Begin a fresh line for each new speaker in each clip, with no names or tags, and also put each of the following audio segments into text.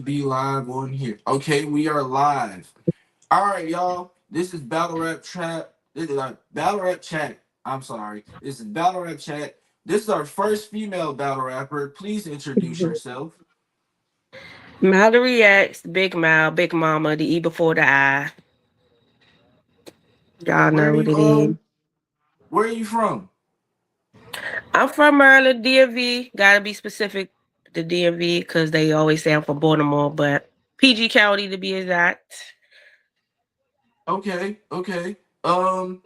be live on here. Okay, we are live. All right, y'all. This is Battle Rap Chat. This is our Battle Rap Chat. I'm sorry. This is Battle Rap Chat. This is our first female battle rapper. Please introduce yourself.
Mallorei X, Big Mal, Big Mama, the E before the I. Y'all
Where are
know what
you
it is.
where are you from?
I'm from Maryland, DMV. Gotta be specific, the DMV, because they always say I'm from Baltimore, but PG County to be exact.
Okay. Um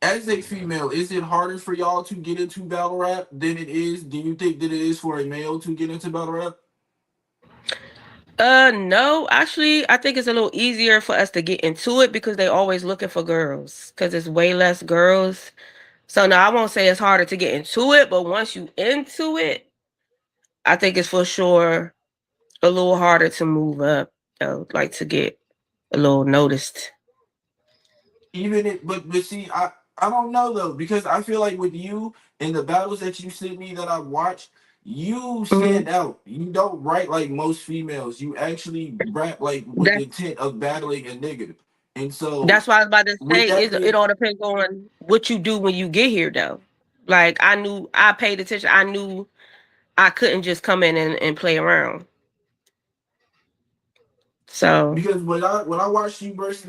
as a female, is it harder for y'all to get into battle rap than it is? Do you think that it is for a male to get into battle rap?
No, actually, I think it's a little easier for us to get into it because they always looking for girls, because it's way less girls. So no, I won't say it's harder to get into it, but once you into it, I think it's for sure a little harder to move up, though, like to get a little noticed.
Even it, but see, I don't know though, because I feel like with you and the battles that you sent me that I watched, you
Mhm.
stand out. You don't write like most females. You actually rap like with the
That's
intent of battling a nigga. And so
that's why I was about to
with
say
that
it
being
all depends on what you do when you get here though. Like I knew I paid attention. I knew I couldn't just come in and play around. So
because when I watched you versus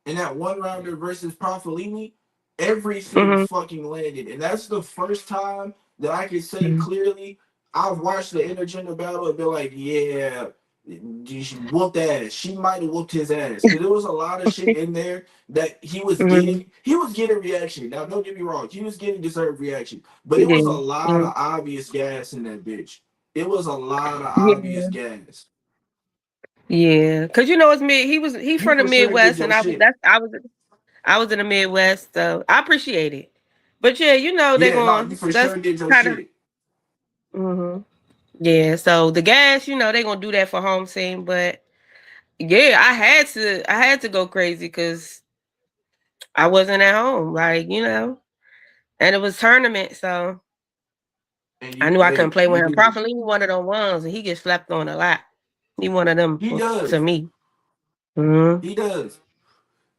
in that one rounder versus Profilini, everything
mhm,
fucking landed, and that's the first time that I can say
mhm.
clearly I've watched the intergender battle and been like, yeah, she whooped ass. She might have whooped his ass because there was a lot of shit in there that he was
Mhm.
getting. He was getting reaction. Now, don't get me wrong, he was getting deserved reaction, but it was a
Yeah.
lot of
Mhm.
obvious gas in that bitch. It was a lot of obvious
Yeah.
gas.
Yeah. Cause you know it's mid he
You
from the
for sure did
Midwest
your
and
shit.
I was in the Midwest, so I appreciate it. But yeah, you know they
Yeah, no,
going
you for
that's
sure did your
kind of
shit.
yeah, so the gas, you know, they gonna do that for home team, but yeah, I had to go crazy because I wasn't at home, like you know, and it was tournament, so
And
I
you,
knew I couldn't
hey,
play with
you
him
did.
properly. He one of them ones, and he gets slapped on a lot. He one of them
He
to
does.
me. hmm
He does.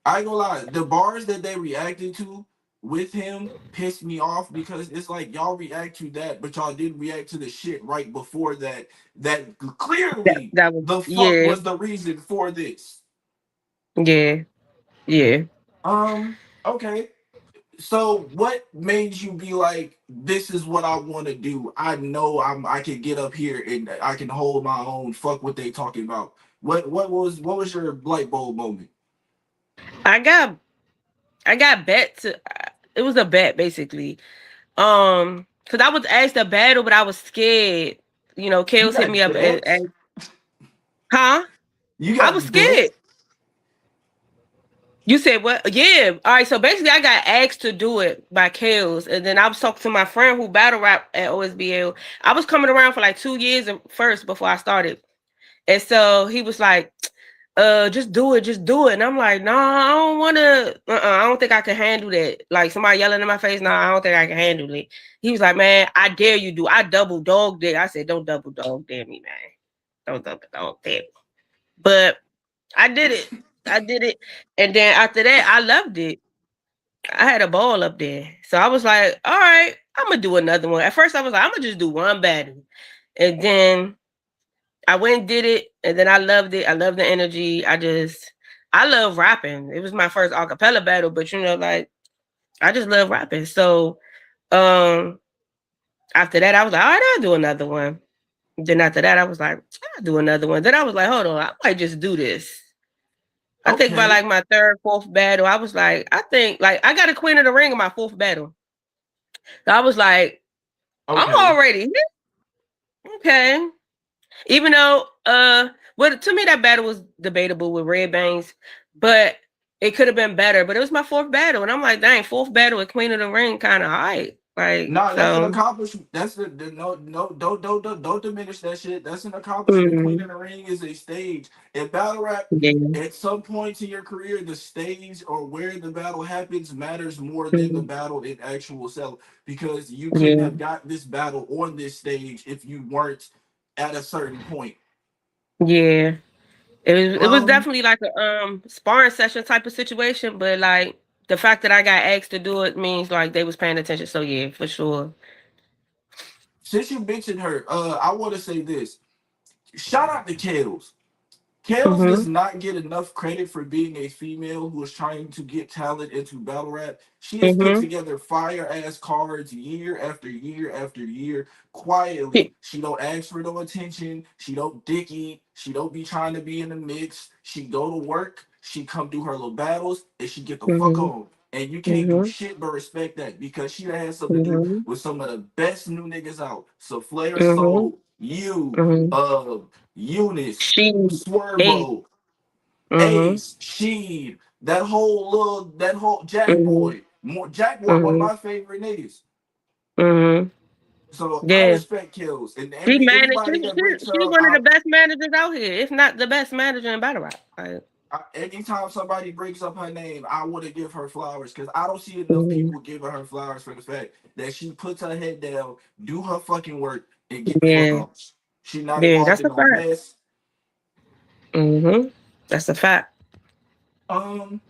I ain't gonna lie. The bars that they reacted to with him pissed me off because it's like y'all react to that, but y'all didn't react to the shit right before that. That clearly
That was
the fuck
yeah,
was the reason for this.
yeah, yeah.
Okay. So what made you be like, this is what I want to do? I know I can get up here and I can hold my own. Fuck what they talking about. What was your light bulb moment?
I got I got bet to. It was a bet basically. Because I was asked a battle, but I was scared. You know,
You
Kales hit me
got
up
bets.
and huh?
You
I was
got
scared.
bets.
You said what? Yeah. All right. So basically, I got asked to do it by Kales, and then I was talking to my friend who battle rap at OSBL. I was coming around for like 2 years first before I started, and so he was like, just do it." And I'm like, "No, I don't want to. I don't think I can handle that. Like somebody yelling in my face. No, I don't think I can handle it." He was like, "Man, I dare you do. I double dog dare." I said, "Don't double dog dare me, man. Don't double dog dare me." But I did it. I did it. And then after that, I loved it. I had a ball up there. So I was like, all right, I'm gonna do another one. At first I was like, I'm gonna just do one battle. And then I went and did it, and then I loved it. I love the energy. I love rapping. It was my first acapella battle, but you know, like I just love rapping. So um after that, I was like, all right, I'll do another one. Then after that, I was like, I'll do another one. Then I was like, hold on, I might just do this. I think by
Okay.
like my third, fourth battle, I was like, I think like I got a Queen of the Ring in my fourth battle. So I was like, I'm
Okay.
already here. Okay. Even though well to me that battle was debatable with Red Bangs, but it could have been better. But it was my fourth battle, and I'm like, dang, fourth battle with Queen of the Ring kind of high. Like
No, that's an
so
accomplishment. That's the no don't diminish that shit. That's an accomplishment. Queen
mm,
of the Ring is a stage. In battle rap,
yeah.
at some point in your career, the stage or where the battle happens matters more than the
Mhm.
battle in actual self. Because you couldn't
Yeah.
have got this battle on this stage if you weren't at a certain point.
Yeah. It was
Um,
definitely like a sparring session type of situation, but like the fact that I got asked to do it means like they was paying attention. So yeah, for sure.
since you mentioned her, I want to say this. Shout out to Kales. Kales does
Mhm.
not get enough credit for being a female who is trying to get talent into battle rap. She has put
Mhm.
together fire ass cards year after year after year quietly.
He-
She don't ask for no attention. She don't dick eat. She don't be trying to be in the mix. She go to work. She come do her little battles and she get the fuck
Mhm.
on. And you can't do
Mhm.
shit but respect that because she done had something to do
Mhm.
with some of the best new niggas out. So Flair
Mhm.
Soul, you,
Mhm.
Eunice,
She ate.
Swervo,
Mhm.
Ace, Sheed, that whole Jack
Mhm.
Boy. Jack Boy, one of
Mhm.
my favorite niggas.
Mhm.
So I
Yeah.
respect Kills and
She managed.
anybody that brings
She
her up.
one of the best managers out here, if not the best manager in battle rap. Like,
Anytime somebody brings up her name, I want to give her flowers because I don't see enough
mhm.
people giving her flowers for the fact that she puts her head down, do her fucking work, and get the fuck
Yeah.
on. She not
Yeah.
involved
That's
in
a
no
fact.
mess.
Mhm. That's a fact.
Um,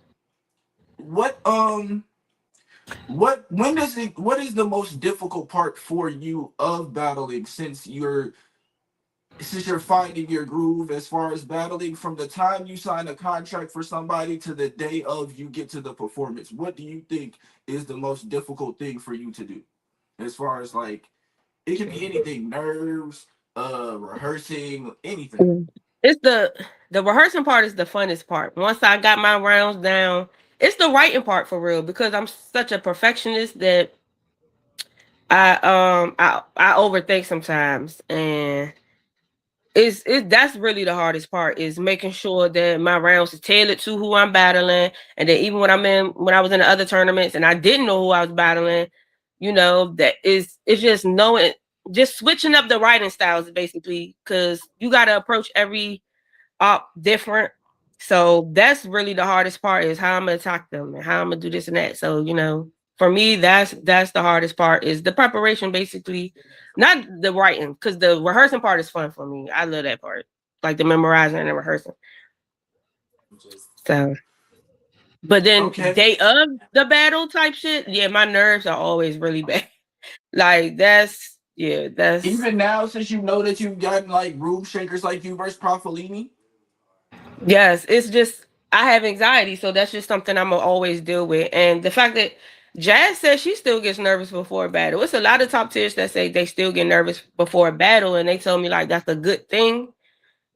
what when does it what is the most difficult part for you of battling since you're finding your groove as far as battling from the time you sign a contract for somebody to the day of you get to the performance? What do you think is the most difficult thing for you to do? As far as like it can be anything, nerves, rehearsing, anything.
Mm. It's the rehearsing part is the funnest part. Once I got my rounds down, it's the writing part for real because I'm such a perfectionist that I overthink sometimes, and it's that's really the hardest part is making sure that my rounds is tailored to who I'm battling, and then even when I was in the other tournaments and I didn't know who I was battling, that it's just knowing, just switching up the writing styles basically because you got to approach every up different. So that's really the hardest part is how I'm gonna attack them and how I'm gonna do this and that. So for me, that's the hardest part is the preparation, basically, not the writing, because the rehearsing part is fun for me. I love that part, like the memorizing and the rehearsing. So, but then
Okay.
day of the battle type shit, yeah, my nerves are always really bad. Like that's
Even now, since you know that you've gotten like room shakers like you versus Profilini.
yes, it's just I have anxiety, so that's just something I'm gonna always deal with. And the fact that Jazz says she still gets nervous before a battle. It's a lot of top tiers that say they still get nervous before a battle, and they tell me like that's a good thing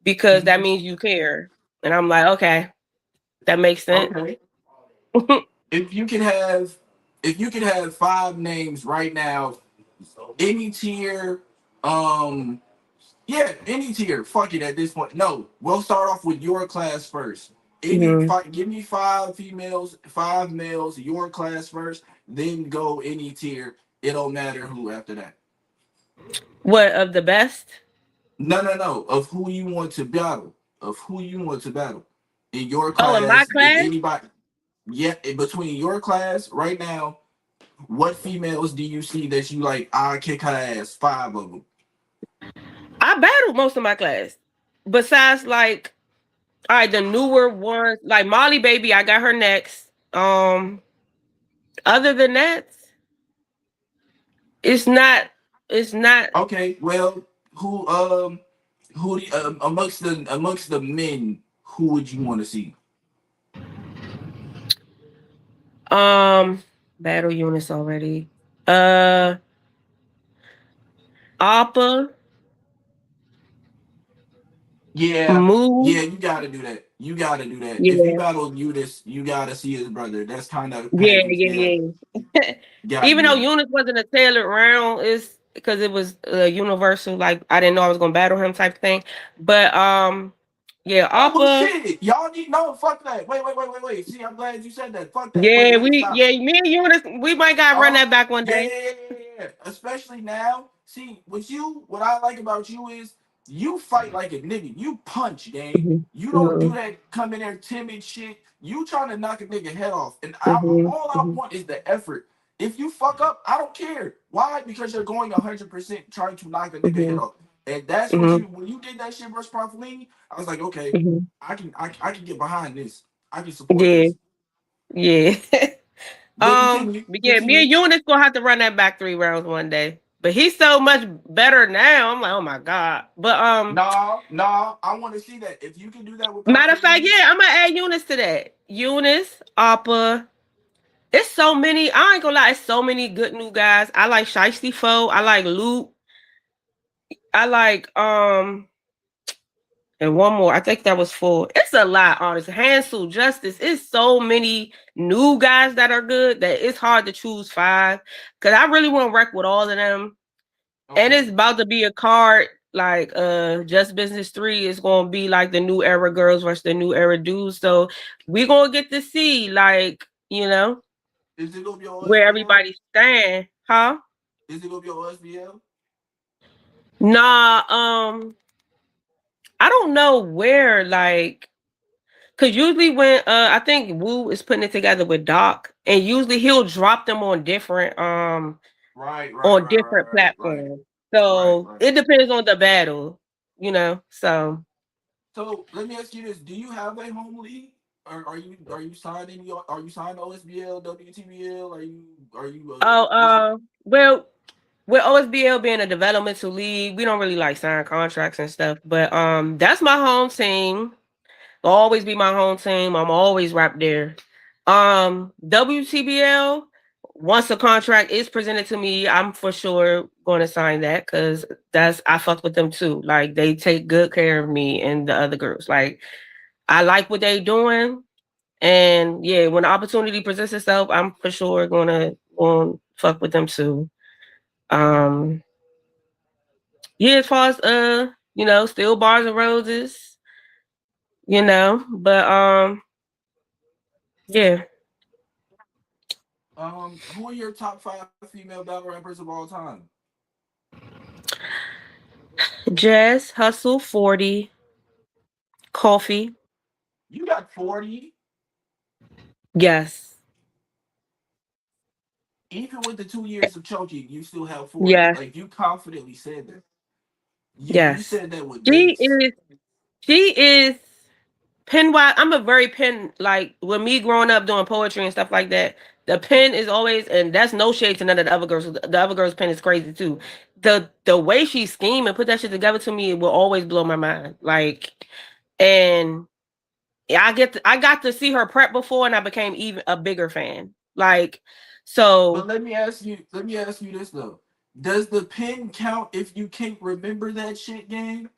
because that
Mhm.
means you care. And I'm like, okay, that makes sense.
Okay. If you could have, if you could have five names right now, any tier, um, yeah, any tier. Fuck it at this point. No, we'll start off with your class first.
Mhm.
Give me five females, five males, your class first, then go any tier. It don't matter who after that.
What of the best?
No, no, no. Of who you want to battle. Of who you want to battle. In your
Oh, in my
class, in
class,
anybody. Yeah, in between your class right now, what females do you see that you like? I'll kick her ass. Five of them.
I battled most of my class. Besides, like, all right, the newer ones, like Molly Baby, I got her next. Other than that, it's not. It's not.
Okay, well, amongst the men, who would you want to see?
Um, battle units already. Uh, Appa,
Yeah,
Moo.
yeah, you gotta do that. You gotta do that. If you
Yeah,
battle Udis, you gotta see his brother. That's kind of
yeah,
package there.
yeah, yeah.
Gotta
Even
do
though
that.
units wasn't a tailored round, is because it was universal. Like I didn't know I was gonna battle him type thing. But yeah,
Oh well,
Appa.
shit. Y'all need no. Fuck that. Wait. See, I'm glad you said that. Fuck that.
Yeah,
Stop.
me and Eunice, we might gotta run that back one
Yeah,
day.
yeah, yeah, yeah, yeah. Especially now. See, with you, what I like about you is you fight like a nigga. You punch, gang.
Mhm,
You don't do
mhm,
that come in there timid shit. You trying to knock a nigga head off. And
mhm,
all I
mhm,
want is the effort. If you fuck up, I don't care. Why? Because you're going 100% trying to knock a nigga head
mhm,
off. And that's what
Mm-hmm.
you when you did that shit versus Profilini, I was like, okay,
Mm-hmm.
I can get behind this. I can support
Yeah,
this.
yeah.
But continue,
But yeah, me
continue.
and Eunice gonna have to run that back 3 rounds one day. But he's so much better now. I'm like, oh my god. But
Nah, I want to see that. If you can do that with
matter of fact,
Profilini,
yeah, I'm gonna add Eunice to that. Eunice, Appa. It's so many. I ain't gonna lie, it's so many good new guys. I like Shiesty Foe. I like Luke. I like and one more. I think that was 4. It's a lot, honestly. Hansel, Justice. It's so many new guys that are good that it's hard to choose 5. Cause I really want to work with all of them. And it's
okay.
about to be a card like Just Business 3 is gonna be like the new era girls versus the new era dudes. So we gonna get to see like,
Is it gonna be on
where
SBL?
everybody stand. Huh?
Is it gonna be on SBL?
Nah, I don't know where like because usually when I think Wu is putting it together with Doc, and usually he'll drop them
Right, right,
on
right, right,
different
right, right,
platforms.
right,
So
right.
it depends on the battle, So
So let me ask you this: do you have a home league? Are you signed are you signed to OSBL, WTBL? Are you
oh
what's it?
well with OSBL being a developmental league, we don't really like sign contracts and stuff. But that's my home team. Will always be my home team. I'm always right there. WTBL, once a contract is presented to me, I'm for sure going to sign that because I fuck with them too. Like they take good care of me and the other girls. Like I like what they doing, and yeah, when the opportunity presents itself, I'm for sure gonna fuck with them too. Um, yeah, as far as still bars and roses, but yeah.
Who are your top 5 female battle rappers of all time?
Jazz, Hustle, 40, Coffee.
You got 40,
Yes.
even with the 2 years of choking, you still have 40.
Yes.
Like you confidently said that. You
Yes.
said that with
She
base.
is she is pen wise. I'm a very pen like with me growing up doing poetry and stuff like that. The pen is always, and that's no shade to none of the other girls. The other girls' pen is crazy too. The way she scheme and put that shit together to me, it will always blow my mind. Like, and I got to see her prep before, and I became even a bigger fan. Like,
But
so
let me ask you this though. Does the pin count if you can't remember that shit game?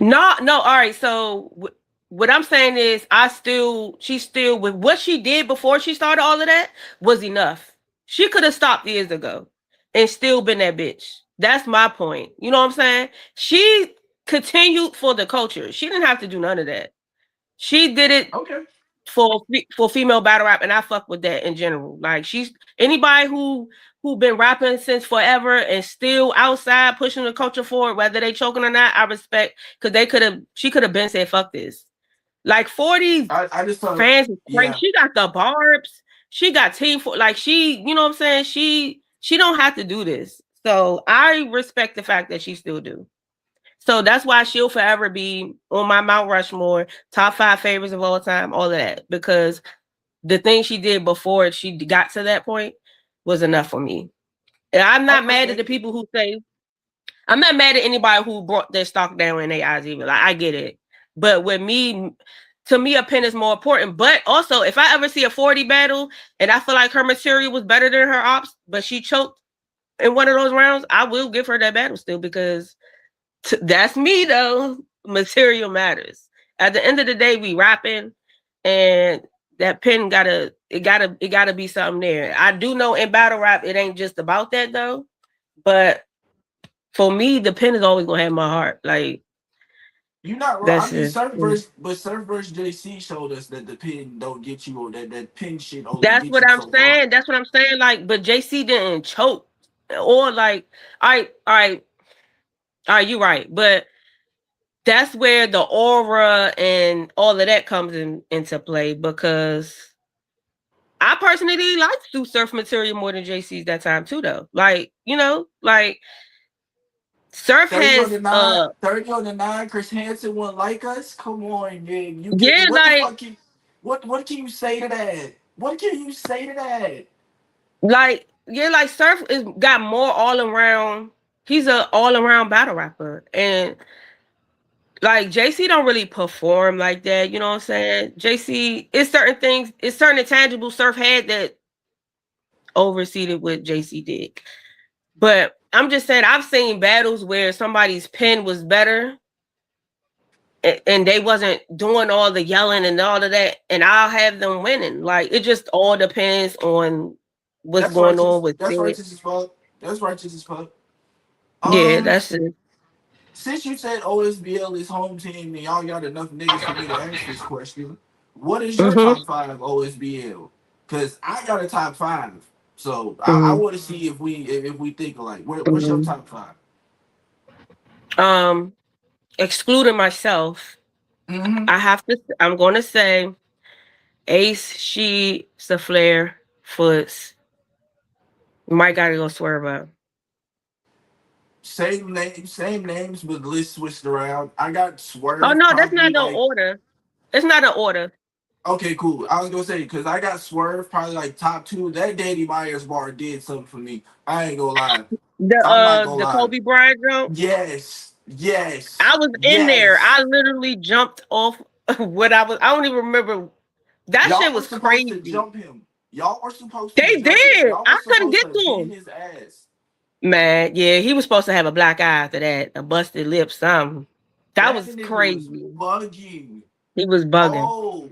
no, no. All right. So what I'm saying is, she still with what she did before she started all of that was enough. She could have stopped years ago and still been that bitch. That's my point. You know what I'm saying? She continued for the culture. She didn't have to do none of that. She did it
Okay.
for female battle rap, and I fuck with that in general. Like she's anybody who been rapping since forever and still outside pushing the culture forward, whether they choking or not. I respect because she could have been said fuck this. Like 40
I just thought,
fans is crazy.
yeah.
She got the barbs. She got team for like you know what I'm saying. She don't have to do this. So I respect the fact that she still do. So that's why she'll forever be on my Mount Rushmore, top 5 favorites of all time, all of that. Because the thing she did before she got to that point was enough for me. And I'm
I
not mad at the
respect it.
people who say, I'm not mad at anybody who brought their stock down in their eyes either. Like I get it. But with me, to me, a pen is more important. But also, if I ever see a 40 battle and I feel like her material was better than her ops, but she choked in one of those rounds, I will give her that battle still because that's me though. Material matters. At the end of the day, we rapping, and that pen gotta be something there. I do know in battle rap, it ain't just about that though. But for me, the pen is always gonna have my heart. Like
You're not wrong. I
that's
mean,
just
Surf versus JC showed us that the pin don't get you, or that pin shit only
that's
gets
what
you
I'm
so far.
saying. That's what I'm saying. Like, but JC didn't choke, or like, all right, you right, but that's where the aura and all of that comes into play because I personally like to do surf material more than JC's that time too, though. Like, like Surf
30 on
has
the nine, 30 on the nine. Chris Hansen wouldn't like us. Come on, man. You can
yeah,
what the
like
fuck can what can you say to that? What can you say to that?
like Surf is got more all around. He's a all around battle rapper, and like JC don't really perform like that. You know what I'm saying? JC, it's certain things, it's certain intangible Surf had that overseeded what JC did. But I'm just saying, I've seen battles where somebody's pen was better and they wasn't doing all the yelling and all of that, and I'll have them winning. Like it just all depends on what's
That's
going on
righteous.
with
That's
it.
righteous as fuck. That's righteous as fuck.
Yeah,
Um,
that's it.
since you said OSBL is home team and y'all got enough niggas for me to ask this question, what is your
Mm-hmm.
top five OSBL? Cause I got a top five. So I
Mm-hmm.
want to see if we think alike. What's your
Mm-hmm.
top five?
Um, Excluding myself,
Mm-hmm.
I have to. I'm going to say Ace, She, Saflair, Foots. Might gotta go Swerve up.
Same names, but the list switched around. I got
Oh
Swerve
no, that's
probably
not no
like
order. It's not an order.
okay, cool. I was gonna say because I got Swerve probably like top two. That Danny Myers bar did something for me. I ain't gonna lie. I'm not gonna
The
lie.
Kobe Bryant jump.
Yes,
I
yes,
was in there.
yes.
I literally jumped off what I was. I don't even remember. That shit
Y'all were
was
supposed to
crazy.
jump him. Y'all were supposed to
They
jump him.
did.
Y'all were
I couldn't
supposed
get
to
to
beat
him.
his ass.
Man, yeah, he was supposed to have a black eye after that, a busted lip, something. That
That
was
nigga was
crazy.
bugging.
He was bugging.
Oh,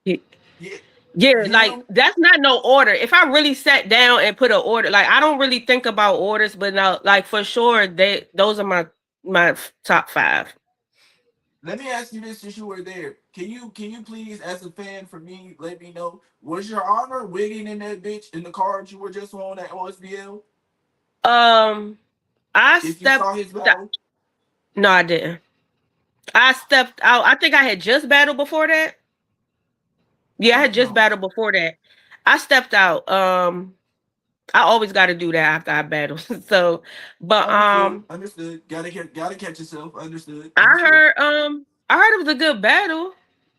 He,
yeah,
yeah, like
him.
that's not no order. If I really sat down and put an order, like I don't really think about orders, but now, like for sure, those are my top five.
Let me ask you this since you were there. Can you please, as a fan for me, let me know, was your armor wigging in that bitch in the card you were just on at OSBL?
Um, I
If you
stepped.
saw his battle?
No, I didn't. I stepped out. I think I had just battled before that. Yeah, I had just
Damn.
battled before that. I stepped out. I always got to do that after I battle. So, but
Understood. Understood. Gotta catch yourself. Understood. Understood.
I heard it was a good battle.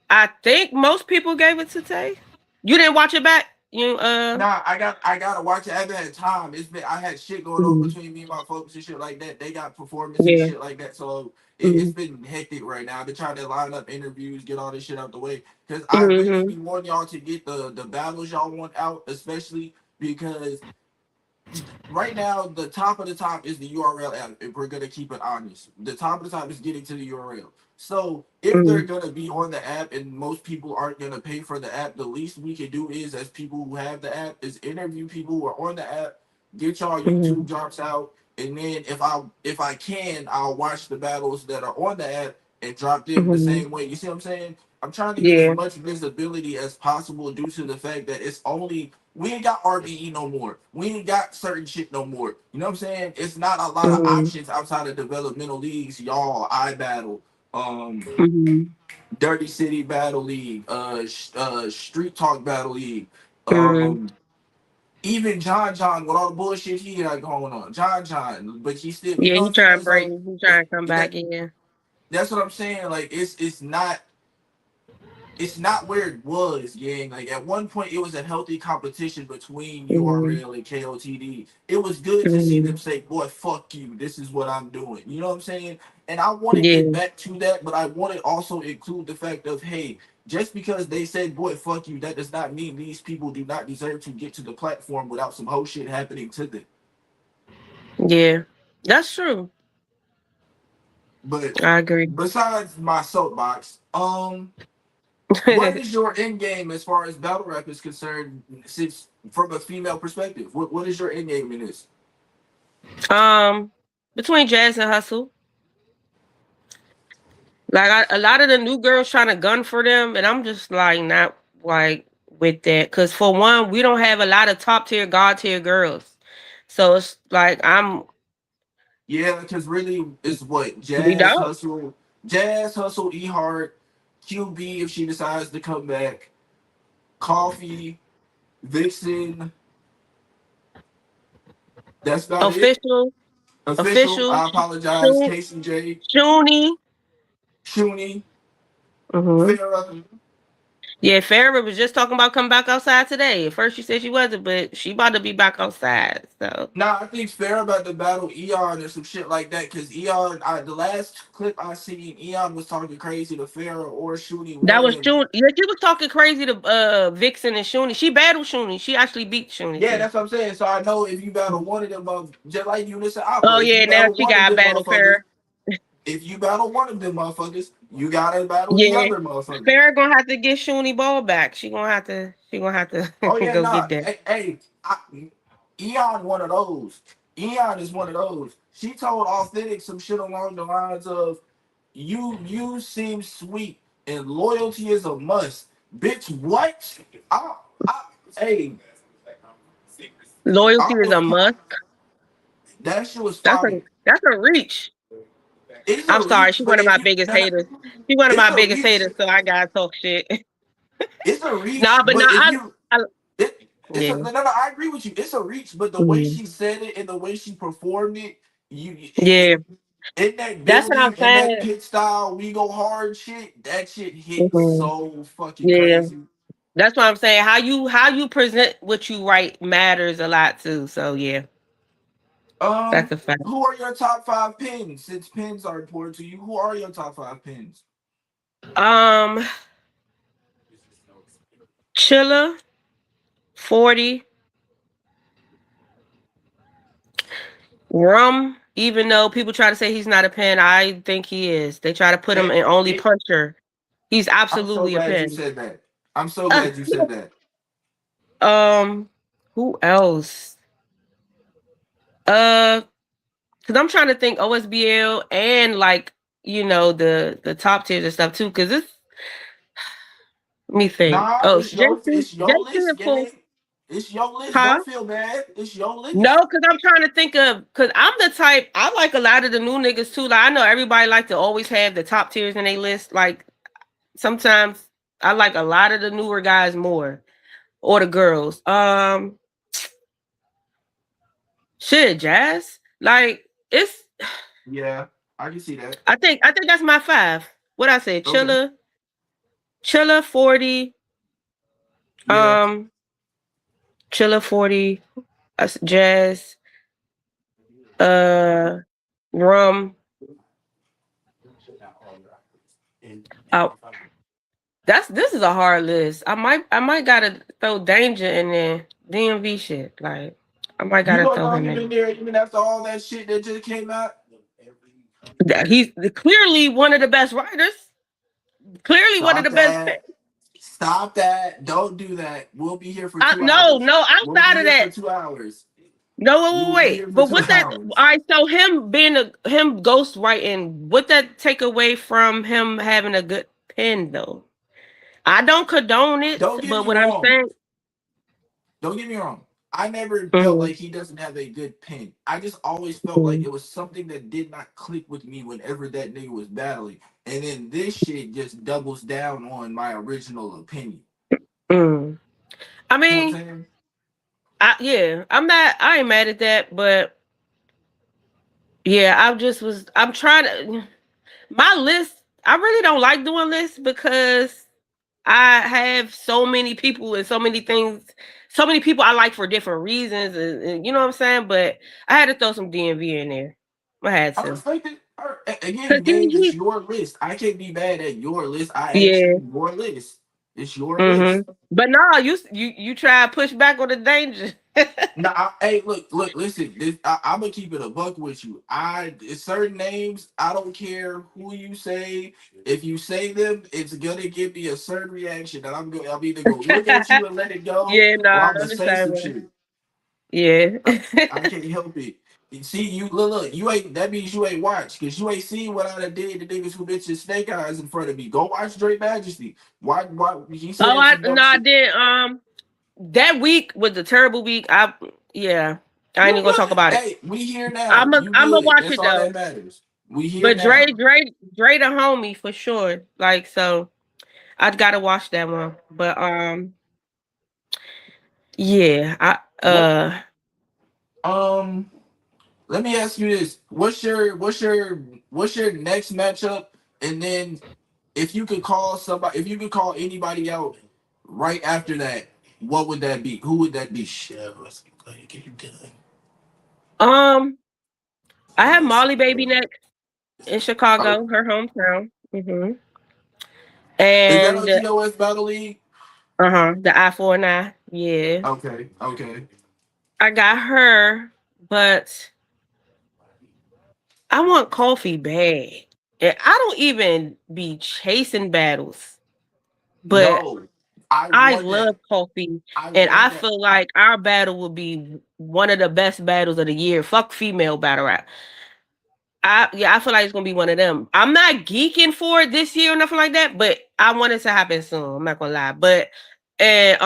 I think most people gave it to Tay. You didn't watch it back? You
Nah, I gotta watch it. I haven't had time. It's been I had shit going on
Mhm.
between me and my folks and shit like that. They got performances and
Yeah.
shit like that. So it's
Mhm.
been hectic right now. I've been trying to line up interviews, get all this shit out the way. Cause I really
Mhm.
be wanting y'all to get the battles y'all want out, especially because right now the top of the top is the URL app. If we're gonna keep it honest, the top of the top is getting to the URL. So if they're
Mhm.
gonna be on the app and most people aren't gonna pay for the app, the least we can do is, as people who have the app, is interview people who are on the app, get y'all YouTube
Mhm.
drops out, and then if I can, I'll watch the battles that are on the app and drop them the
Mhm.
same way. You see what I'm saying? I'm trying to get as
Yeah.
much visibility as possible due to the fact that it's only we ain't got RBE no more. We ain't got certain shit no more. You know what I'm saying? It's not a lot of
Mhm.
options outside of developmental leagues. Y'all, I battle,
Mhm.
Dirty City Battle League, Street Talk Battle League,
Mhm.
um, even John with all the bullshit he got going on. John, but he still, you
Yeah,
know what
he
I'm saying?
trying to
It's
break.
like
He
it,
trying to come
that.
back in.
That's what I'm saying. Like it's not where it was, gang. Like at one point, it was a healthy competition between
Mhm.
URL and KOTD. It was good to see them
Mhm.
say, "Boy, fuck you. This is what I'm doing." You know what I'm saying? And I want to get
Yeah.
back to that, but I want to also include the fact of, hey, just because they said, "Boy, fuck you," that does not mean these people do not deserve to get to the platform without some whole shit happening to them.
Yeah. That's true.
But
I agree.
besides my soapbox, what is your end game as far as battle rap is concerned? Since from a female perspective, what is your end game in this?
um, Between Jazz and Hustle, like a lot of the new girls trying to gun for them, and I'm just like not like with that. Cause for one, we don't have a lot of top tier, god tier girls, so it's like
Yeah, because really, it's what
we don't.
Jazz Hustle, E Hart, QB if she decides to come back, Coffee, Vixen. That's about it.
Official.
Official.
Official,
I apologize. Casey J.
Shuni.
Shuni.
Mm-hmm.
Farrah.
Yeah, Farrah was just talking about coming back outside today. At first she said she wasn't, but she about to be back outside. So
Nah, I think Farrah about to battle Eon or some shit like that. Cause Eon, the last clip I seen, Eon was talking crazy to Farrah or Shuni. One
that
of
was
them.
Shuni. Yeah, she was talking crazy to Vixen and Shuni. She battled Shuni. She actually beat Shuni
Yeah,
too.
that's what I'm saying. So I know if you battle one of them, just like Eunice and Aqua,
Oh
if you
yeah, now
battle
she
one of
got
them
battle
motherfuckers,
Farrah.
if you battle one of them motherfuckers, you gotta battle the
Yeah,
other motherfucker.
Farrah gonna have to get Shuni ball back. She gonna have to. She gonna have
Oh
to
yeah,
go
nah.
get that.
Hey, Eon one of those. Eon is one of those. She told Authentic some shit along the lines of, "You seem sweet and loyalty is a must." Bitch, what? I, I, hey,
Loyalty
I
is
was
a must.
that shit was
That's a
fire.
that's a reach.
It's a
I'm sorry,
reach,
she
but
one of
if
my
you,
biggest
no, no,
haters. She one of
it's
my
a
biggest
reach.
haters, so I gotta talk shit.
It's a reach,
Nah, but no,
but if you,
I
it's a
yeah,
no, no, no. I agree with you. It's a reach, but the way
mhm.
she said it and the way she performed it,
Yeah.
in that
That's what I'm
building and that
saying.
pit style, we go hard shit. That shit hit
Mhm.
so fucking
Yeah,
crazy.
that's what I'm saying. How you present what you write matters a lot too. So yeah,
Um,
that's a fact.
who are your top five pins? Since pins are important to you, who are your top five pins?
Um, Chilla 40 Rum. Even though people try to say he's not a pen, I think he is. They try to put him
It,
in only
it,
puncher. He's
I'm so
absolutely a
glad you
pen.
said that. I'm so glad you said that.
um, who else? Uh, because I'm trying to think OSBL and like the top tiers and stuff too. Because it's let me think.
Nah,
Oh,
it's your list,
JC
gang.
Pool,
It's your list.
huh?
Don't feel bad. It's your
No,
list.
because I'm trying to think of because I'm the type I like a lot of the new niggas too. Like I know everybody like to always have the top tiers in their list. Like sometimes I like a lot of the newer guys more or the girls. Shit, Jazz. Like it's
Yeah, I can see that.
I think that's my five. What I say,
Okay.
Chilla 40,
Yeah.
um, Chilla 40, Jazz, uh, Rum. Oh, this is a hard list. I might gotta throw Danger in there. DMV shit. Like I might
You
gotta
gonna
throw
throw
him
him in
in.
there even after all that shit that just came out?
He's clearly one of the best writers. Clearly one of
Stop
the best.
that. Stop that. Don't do that. We'll be here for two
No,
hours.
no,
We'll be
outside of
here for
that.
2 hours.
No,
We
wait,
will
wait,
be
wait.
here for
But
two
what that?
hours.
All right. So him being him ghost writing, what that take away from him having a good pen though? I don't condone it,
Don't get
but
me
what I'm
wrong.
saying,
Don't get me wrong. I never felt
mhm,
like he doesn't have a good pen. I just always felt like
mhm,
it was something that did not click with me whenever that nigga was battling. And then this shit just doubles down on my original opinion.
mhm. I
You know what I'm
mean,
saying?
yeah, I ain't mad at that, but yeah, I'm trying to my list. I really don't like doing lists because I have so many people and so many things, so many people I like for different reasons, and you know what I'm saying. But I had to throw some DMV in there. I had
I
to
respect it.
because
Again, gang, it's your list. I can't be mad at your list. I asked
yeah.
you your list. It's your
Hmm.
list.
But no, you try to push back on the danger.
Now, hey, look, listen. I'm gonna keep it a buck with you. Certain names. I don't care who you say. If you say them, it's gonna give me a certain reaction, and I'm either gonna look at you and let it go,
Yeah, no,
or
I
I'm gonna say
understand,
some
man.
shit.
Yeah.
I can't help it. You see, look, you ain't. That means you ain't watched because you ain't seen what I done did to niggas who bitches snake eyes in front of me. Go watch Drake Majesty. Why he
Oh,
said some dumb
I
shit.
did. That week was a terrible week. Yeah, I ain't even
Look,
gonna talk
look,
about it.
hey, we here now. You
I'm gonna
good.
watch
That's
it
all that
though.
matters. We here
But Dre,
now.
Dre, Dre, the homie for sure. Like so, I gotta watch that one. But yeah,
What um Let me ask you this: what's your next matchup? And then, if you could call somebody, if you could call anybody out right after that, what would that be? Who would that be? Shit, let's go ahead and get you done.
Um, I have
Yes.
Molly Baby next in
Oh,
Chicago, her hometown.
is that
And
on TOS Battle League?
the I-4 yeah.
Okay, okay.
I got her, but I want Kofi bad. And I don't even be chasing battles, but
Yo, I
I
want that.
love Kofi,
I
and I
want that.
feel like our battle will be one of the best battles of the year. Fuck female battle rap. I feel like it's gonna be one of them. I'm not geeking for it this year or nothing like that, but I want it to happen soon. I'm not gonna lie. But and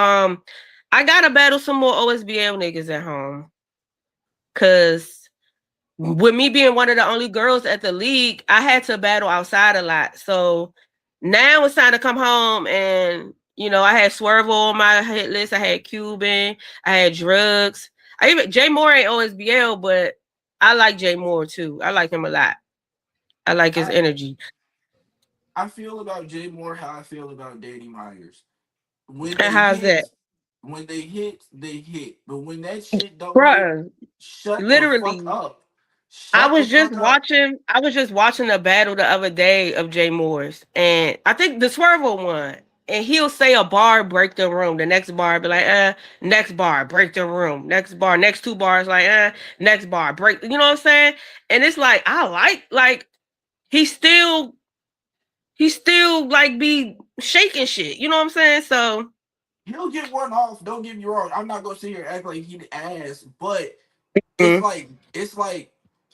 I gotta battle some more OSBL niggas at home. Cause with me being one of the only girls at the league, I had to battle outside a lot. So now it's time to come home and I had Swervo on my hit list. I had Cuban, I had drugs. I even Jay Moore ain't OSBL, but I like Jay Moore too. I like him a lot. I like his
I
energy.
I feel about Jay Moore how I feel about Danny Myers. When
And
they
how's that?
hit, when they hit, they hit. But when that shit don't hit,
Bruh,
shut the fuck
literally.
up. Shut the fuck up.
I was just watching a battle the other day of Jay Moore's, and I think the Swervo one. And he'll say a bar, break the room. The next bar be like, next bar, break the room. Next bar, next two bars, like, next bar, break. You know what I'm saying? And it's like, I like he still he still like be shaking shit. You know what I'm saying? So
He'll get one off. Don't get me wrong. I'm not gonna sit here and act like he the ass, but it's
mm,
like it's like,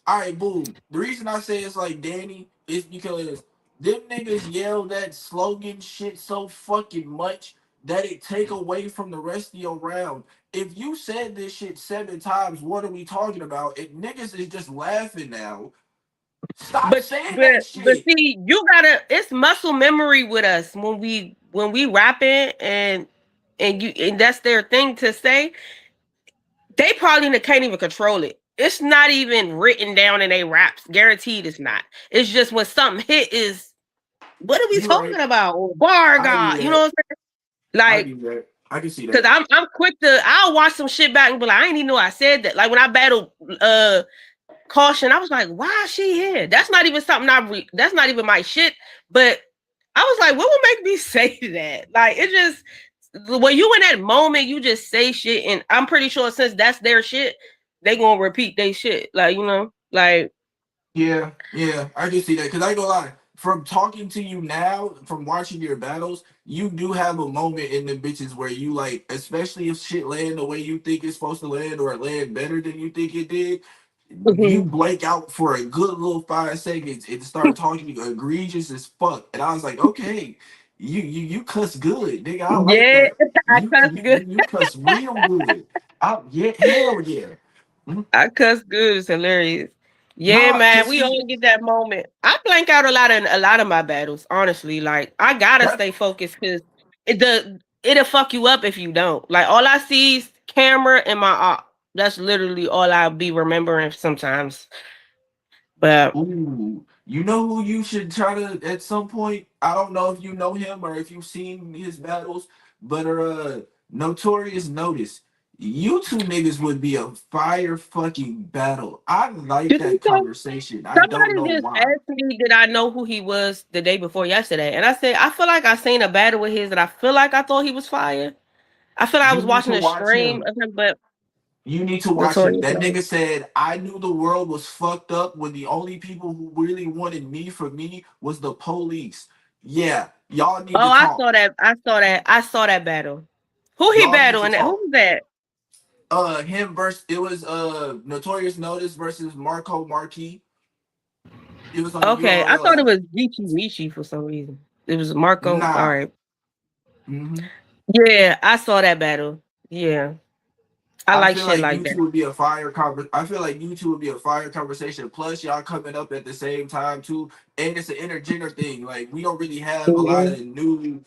all right, boom. The reason I say it's like Danny is because them niggas yell that slogan shit so fucking much that it take away from the rest of your round. If you said this shit 7 times, what are we talking about? If niggas is just laughing now, stop
but
saying
but
that
but
shit.
see, you gotta it's muscle memory with us when we rapping and that's their thing to say. They probably can't even control it. It's not even written down in a raps. Guaranteed it's not. It's just when something hit is what are we
You
talking
right.
about? Or bar
I do
God. You know
that.
what I'm saying?
I
Like,
do that. I can see
cause
that.
I'm quick to I'll watch some shit back and be like, I didn't even know I said that. Like when I battled Caution, I was like, why is she here? That's not even something that's not even my shit. But I was like, what would make me say that? Like it just when you in that moment, you just say shit, and I'm pretty sure since that's their shit, they gonna repeat their shit. Like, like
Yeah, yeah, I can see that. Cause I ain't gonna lie, from talking to you now, from watching your battles, you do have a moment in the bitches where you like, especially if shit land the way you think it's supposed to land or it land better than you think it did, you
mhm.
blank out for a good little 5 seconds and start talking egregious as fuck. And I was like, okay, you cuss good, nigga. I like
Yeah,
that.
I cuss good.
You cuss real good. Yeah, hell yeah. Mhm.
I cuss good. It's hilarious. Yeah,
Nah,
man,
cause
we
see
all get that moment. I blank out a lot of my battles. Honestly, like I gotta
that
stay focused because it'll fuck you up if you don't. Like all I see is camera and my op. That's literally all I'll be remembering sometimes. But
Ooh, you know who you should try to at some point? I don't know if you know him or if you've seen his battles, but Notorious Notice. You two niggas would be a fire fucking battle. I like
you think
that
so?
conversation. I don't
Somebody
know
just
why.
asked me did I know who he was the day before yesterday, and I said I feel like I seen a battle with his that I feel like I thought he was fire. I feel like I
You
was
need
watching
to
a
watch
stream
him.
of him, but
You need to watch him.
notorious.
That nigga said, I knew the world was fucked up when the only people who really wanted me for me was the police. Yeah, y'all need
Oh,
to
I
talk.
saw that. I saw that. I saw that battle. Who he
Y'all need to
battling? That? Who
talk.
was that?
Him versus it was Notorious Notice versus Marco Marquis. It was on the
Okay, I thought it
URL.
was Geechee Michi for some reason. It was Marco. All
Nah.
right.
Hmm.
Yeah, I saw that battle. Yeah, I
I
like
feel
shit
like
like
you
that.
two would be a I feel like you two would be a fire conversation. Plus, y'all coming up at the same time too, and it's an intergender thing. Like we don't really have a lot
Mhm.
of new.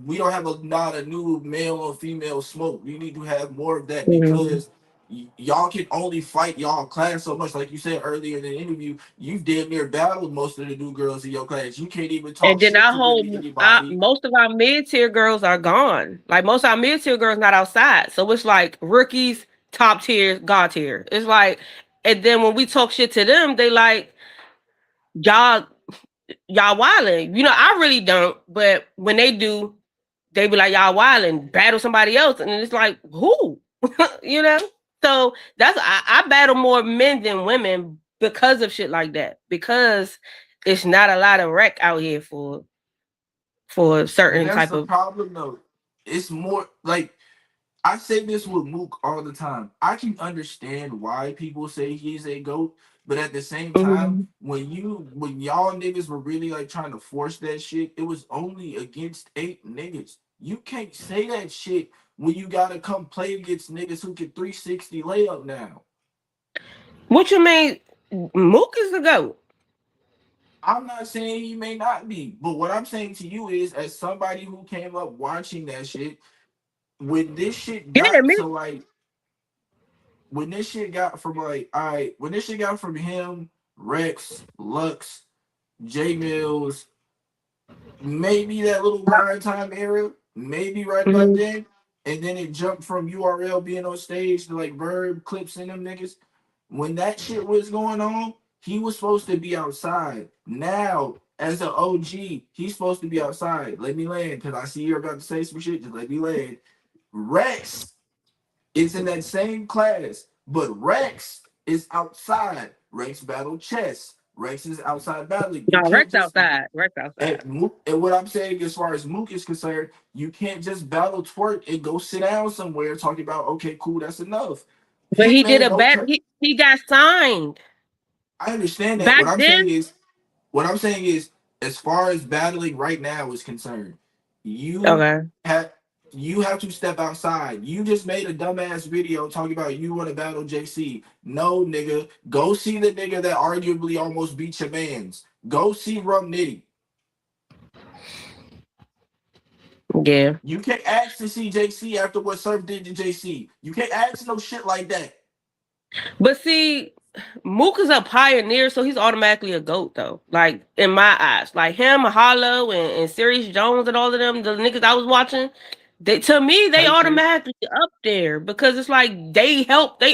We don't have a lot of new male or female smoke. We need to have more of that
Mhm.
because y'all can only fight y'all class so much. Like you said earlier in the interview, you've damn near battled most of the new girls in your class. You can't even
And
talk
then
shit to really anybody.
most of our mid tier girls are gone. Like most of our mid tier girls not outside. So it's like rookies, top tier, god tier. It's like, and then when we talk shit to them, they like y'all y'all wilding. You know, I really don't, but when they do, they be like y'all wilding, battle somebody else, and it's like who, you know. So that's I battle more men than women because of shit like that. Because it's not a lot of rec out here for
But
certain
that's
type
the
of.
problem though. It's more like I say this with Mook all the time. I can understand why people say he's a goat, but at the same time,
Mhm.
when y'all niggas were really like trying to force that shit, it was only against 8 niggas. You can't say that shit when you gotta come play against niggas who can 360 layup now.
What you mean? Mook is the goat.
I'm not saying he may not be, but what I'm saying to you is, as somebody who came up watching that shit, when this shit
Yeah,
got
me.
to like when this shit got from like all right, when this shit got from him, Rex, Lux, J Mills, maybe that little grind time era, maybe right about
Mhm.
then, and then it jumped from URL being on stage to like Verb Clips and them niggas. When that shit was going on, he was supposed to be outside. Now, as an OG, he's supposed to be outside. Let me land, because I see you're about to say some shit. Just let me land. Rex is in that same class, but Rex is outside. Rex battle chess. Rex is outside battling. You
No,
can't
Rex
just
outside. Rex outside.
and what I'm saying as far as Mook is concerned, you can't just battle twerk and go sit down somewhere talking about okay, cool, that's enough.
But he did
Hitman,
a
no,
bet. He got signed
I understand that.
back then.
What I'm saying is, as far as battling right now is concerned, you
Okay.
have you have to step outside. You just made a dumbass video talking about you want to battle JC. No, nigga, go see the nigga that arguably almost beat your man's. Go see Rum Nitty.
Yeah.
You can't ask to see JC after what Surf did to JC. You can't ask no shit like that.
But see, Mook is a pioneer, so he's automatically a GOAT, though. Like, in my eyes. Like him, Hollow, and Sirius Jones and all of them, the niggas I was watching, to me, they
Type shit.
automatically up there because it's like they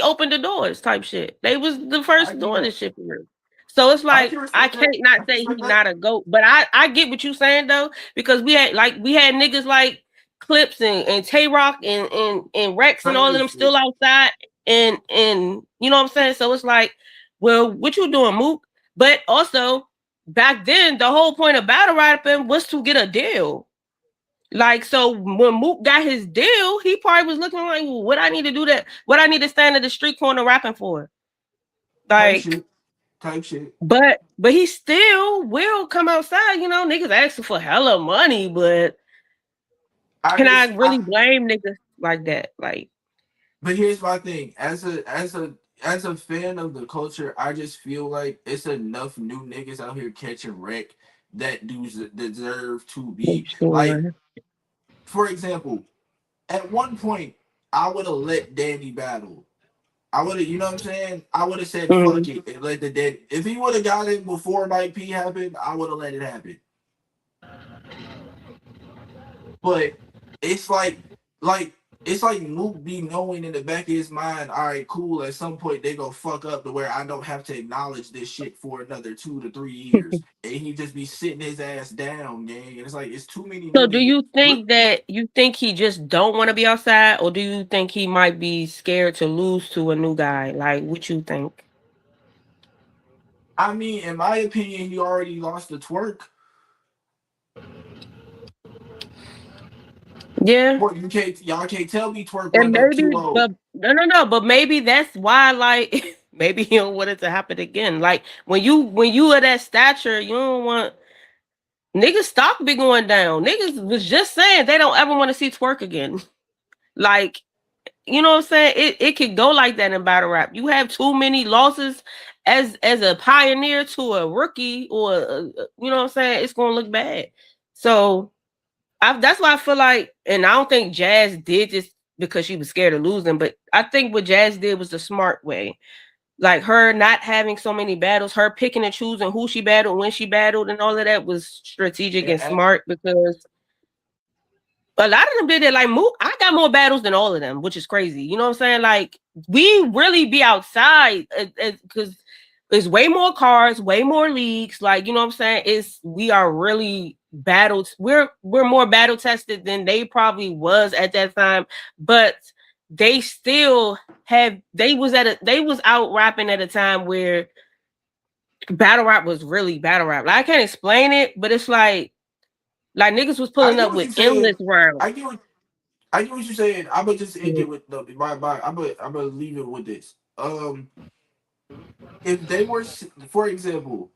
opened the doors type shit. They was the
I
first
get
doing
that.
this shit for real. So it's
I
like
can
I
respect that.
can't not
I can
say
respect
he's
that.
not a GOAT, but I get what you saying though, because we had niggas like Clips and Tay Rock and Rex and all of them
Crazy.
still outside and you know what I'm saying? So it's like, well, what you doing, Mook? But also back then, the whole point of battle rapping was to get a deal. Like, so when Mook got his deal, he probably was looking like, well, what I need to do that, what I need to stand at the street corner rapping for.
Type
Like,
shit. Type shit.
but he still will come outside, you know, niggas asking for hella money, but
I
can I
just
really blame niggas like that? Like,
but here's my thing. As a fan of the culture, I just feel like it's enough new niggas out here catching wreck that dudes deserve to be like,
sure.
for example, at one point I would have let Danny battle. I would have, you know what I'm saying? I would have said fuck
Mhm.
it and let the dead. If he would have got it before Mike P happened, I would have let it happen. But it's like it's like Mook be knowing in the back of his mind, all right, cool. At some point they gonna fuck up to where I don't have to acknowledge this shit for another 2 to 3 years, and he just be sitting his ass down, gang. And it's like it's too many
So
new
do
niggas.
you think that you think he just don't want to be outside, or do you think he might be scared to lose to a new guy? Like, what you think?
I mean, in my opinion, he already lost the twerk.
Yeah.
Twerk, y'all can't tell me twerk
And
wasn't up
maybe,
too low.
but no, but maybe that's why, like, maybe he don't want it to happen again. Like when you are that stature, you don't want niggas stock be going down. Niggas was just saying they don't ever want to see twerk again. Like, you know what I'm saying? It could go like that in battle rap. You have too many losses as a pioneer to a rookie, or you know what I'm saying? It's gonna look bad. So that's why I feel like, and I don't think Jazz did this because she was scared of losing. But I think what Jazz did was the smart way. Like her not having so many battles, her picking and choosing who she battled, when she battled, and all of that was strategic and
And,
smart because a lot of them did it. Like Mook, I got more battles than all of them, which is crazy. You know what I'm saying? Like we really be outside because there's way more cars, way more leagues. Like you know what I'm saying? It's we are really battled. We're more battle tested than they probably was at that time, but they still have. They was out rapping at a time where battle rap was really battle rap. Like I can't explain it, but it's like niggas was
I
pulling
get
up
what
with
you
endless
saying.
rounds.
I get what I get what you're saying. I'm gonna just end it with the my. I'm gonna leave it with this. If they were, for example,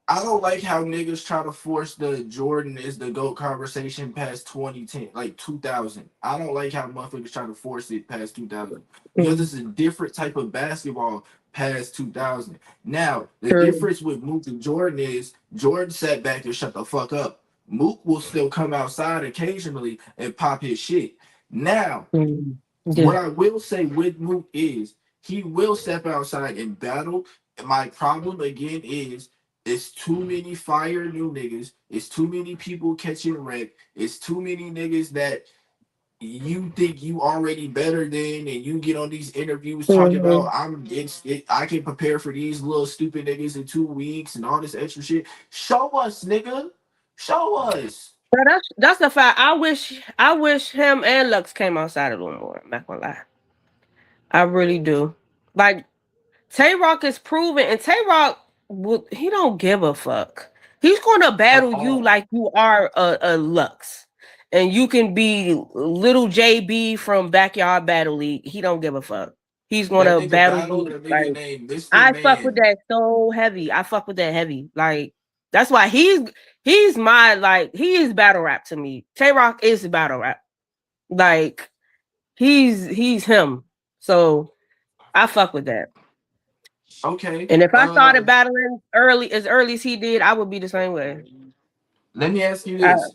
I don't like how niggas try to force the Jordan is the GOAT conversation past 2010, like 2000. I don't like how motherfuckers try to force it past 2000 because
Mm,
it's a different type of basketball past 2000. Now, the
true.
difference with Mook and Jordan is Jordan sat back and shut the fuck up. Mook will still come outside occasionally and pop his shit. Now,
Mm,
what
yeah.
I will say with Mook is he will step outside and battle. And my problem again is it's too many fire new niggas. It's too many people catching wreck. It's too many niggas that you think you already better than, and you get on these interviews talking about
Mhm.
I can prepare for these little stupid niggas in 2 weeks and all this extra shit. Show us, nigga. Show us.
But that's a fact. I wish him and Lux came outside a little more. I'm not gonna lie. I really do. Like Tay Rock is proven, and Tay Rock he don't give a fuck. He's gonna
At
battle you
all.
like you are a Lux. And you can be little JB from Backyard Battle League. He don't give a fuck. He's
That
gonna
nigga
battle
battled
you
a nigga
like
named Mr.
I fuck with
Man.
that so heavy. I fuck with that heavy. Like that's why he's my like he is battle rap to me. Tay Rock is battle rap. Like he's him. So I fuck with that.
Okay.
And if I started battling early as he did, I would be the same way.
Let me ask you
I,
this.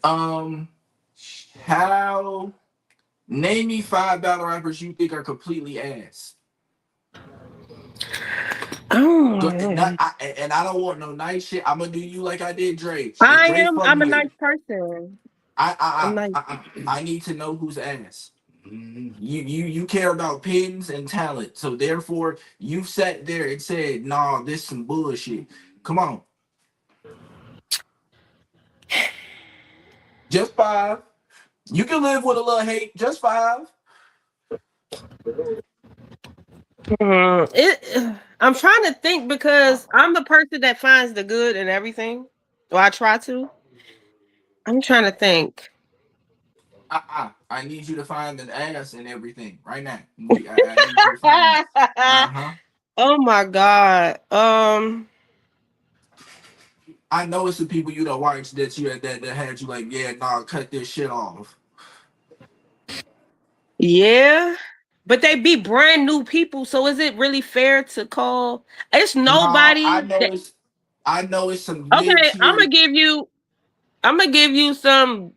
Um how name me five battle rappers you think are completely ass.
oh,
And I don't want no nice shit. I'm gonna do you like I did Dre. If
I
Dre
am.
fuck
I'm a
you,
nice person.
I
I'm
I
nice.
I I, I need to know who's ass. You care about pins and talent, so therefore you sat there and said, "Nah, this some bullshit." Come on, just five. You can live with a little hate. Just five.
I'm trying to think because I'm the person that finds the good in everything. Or I try to. I'm trying to think.
I need you to find an ass and everything right now. I need you to find it. Uh huh.
Oh my god.
I know it's the people you don't watch that that had you like, yeah, nah, cut this shit off.
Yeah. But they be brand new people, so is it really fair to call? It's
Nah,
nobody that
I know it's some mid
okay. I'm
tier.
gonna give you. I'm gonna give you some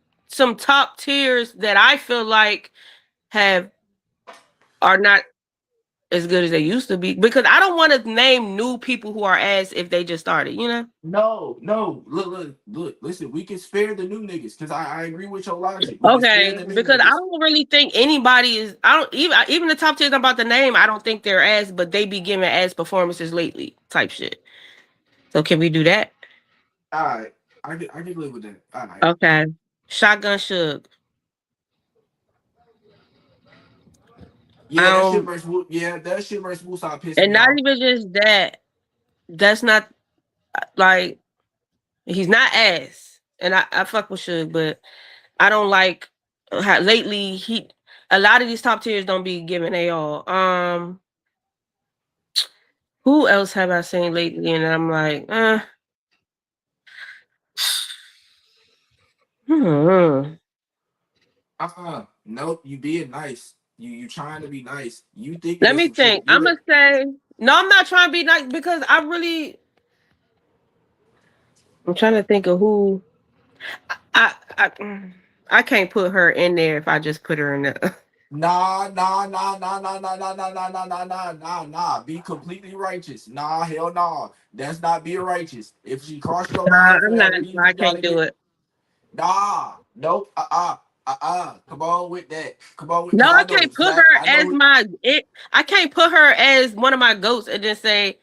top tiers that I feel like have are not as good as they used to be because I don't want to name new people who are ass if they just started. You know.
No. Look. Listen, we can spare the new niggas because I agree with your logic. We can spare
Okay,
the new
because I
niggas.
don't really think anybody is. I don't even the top tiers I'm about to name. I don't think they're ass, but they be giving ass performances lately, type shit. So can we do that?
All right, I can live with that. All right.
Okay. Shotgun Suge.
Yeah, that shit versus that shit versus Wusa pissed
And
me
not
off.
even just that. That's not like he's not ass, and I fuck with Suge, but I don't like how lately he. A lot of these top tiers don't be giving they all. Who else have I seen lately? And I'm like, hmm.
Nope. You being nice. You trying to be nice. You thinking
Let
of
me
some shit.
think. I'm gonna say no. I'm not trying to be nice because I really. I'm trying to think of who. I I can't put her in there if I just put her in there.
Nah, nah, nah, nah, nah, nah, nah, nah, nah, nah, nah, nah, nah, nah. Be completely righteous. Nah, hell nah. That's not being righteous. If she crossed your mind for
I'm not.
that reason,
I
you gotta
can't do
get.
it.
Nah, nope, Come on with that. Come on with,
No,
cause
I
I know
can't put
exact.
her
I
as
know.
my it. I can't put her as one of my goats and then say,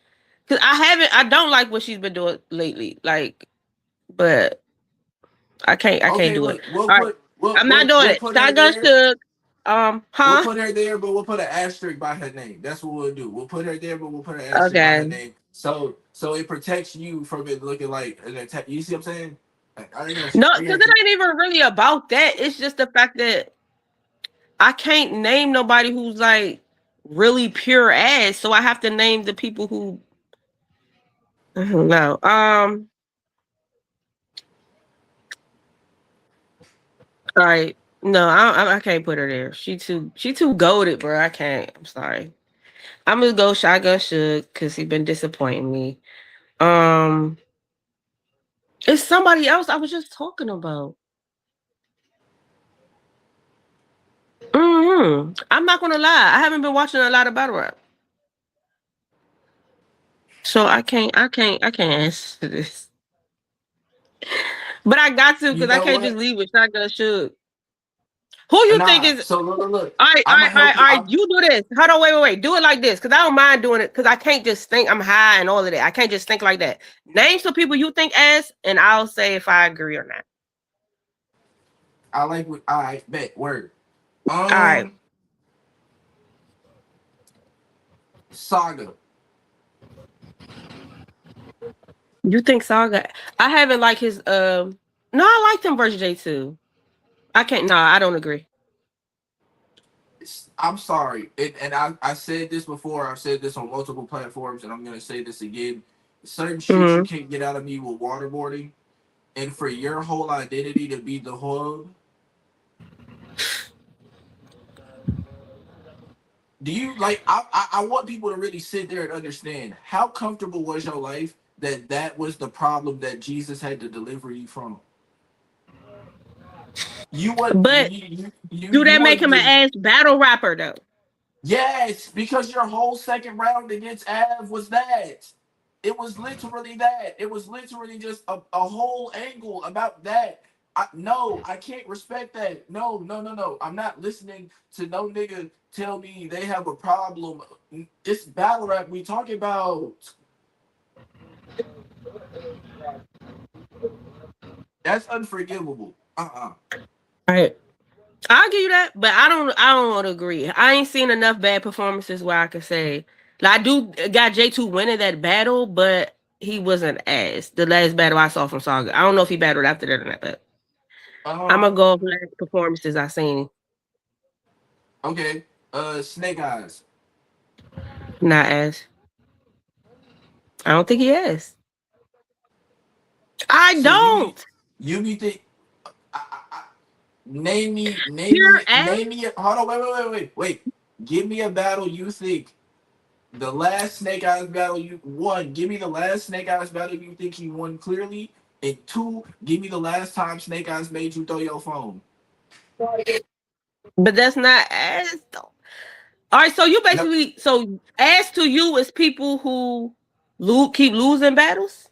because I haven't. I don't like what she's been doing lately. Like, but I can't. I can't
Okay,
do it.
look, we'll
All right,
put we'll
I'm not
we'll
doing
we'll
it.
put her
Shotgun
there.
Shook.
We'll
Huh?
put her there, but we'll put an asterisk by her name. That's what we'll do. We'll put her there, but we'll put an asterisk by her
Okay.
name. So it protects you from it looking like an attack. You see what I'm saying? I got you.
No,
I
because
got
it
you.
ain't even really about that. It's just the fact that I can't name nobody who's like really pure ass. So I have to name the people who I don't know. All right. No, I can't put her there. She too goaded, bro. I can't. I'm sorry. I'm gonna go Shotgun Shook because he been disappointing me. Um, it's somebody else I was just talking about. I'm not gonna lie. I haven't been watching a lot of battle rap, so I can't answer this. But I got to
You
because I
know
can't just
what?
leave with Shotgun Shook. Who you think
Nah.
is
So look.
all right, all
I'ma
right, all right,
help
all
you.
right. You do this. Hold on, wait. Do it like this, cause I don't mind doing it, cause I can't just think I'm high and all of that. I can't just think like that. Name some people you think as, and I'll say if I agree or not.
I like what I bet word.
All right.
Um Saga.
You think Saga? I haven't liked his. No, I liked him versus J2. I can't. No, I don't agree.
I'm sorry. I said this before. I've said this on multiple platforms, and I'm gonna say this again. Certain shit you
Mm-hmm.
can't get out of me with waterboarding, and for your whole identity to be the hub. Do you like? I want people to really sit there and understand how comfortable was your life that that was the problem that Jesus had to deliver you from. You what
But do
you
that make
wanted
him an
to.
ass battle rapper though?
Yes, because your whole second round against Av was that. It was literally that. It was literally just a whole angle about that. No, I can't respect that. No, no, no, no. I'm not listening to no nigga tell me they have a problem. It's battle rap we talking about. That's unforgivable.
All right. I'll give you that, but I don't want to agree. I ain't seen enough bad performances where I could say like I do got J2 winning that battle, but he wasn't ass. The last battle I saw from Saga. I don't know if he battled after that or not, but I'm gonna go
Um.
off last performances I seen.
Okay. Snake Eyes.
Not ass. I don't think he is. I
So
don't.
you be think. Name me,
Pure ass.
name me. Hold on, wait. Give me a battle you think the last Snake Eyes battle you won. Give me the last Snake Eyes battle you think he won clearly. And two, give me the last time Snake Eyes made you throw your phone.
But that's not ass though. All right, so you
No,
basically so ass to you is people who keep losing battles.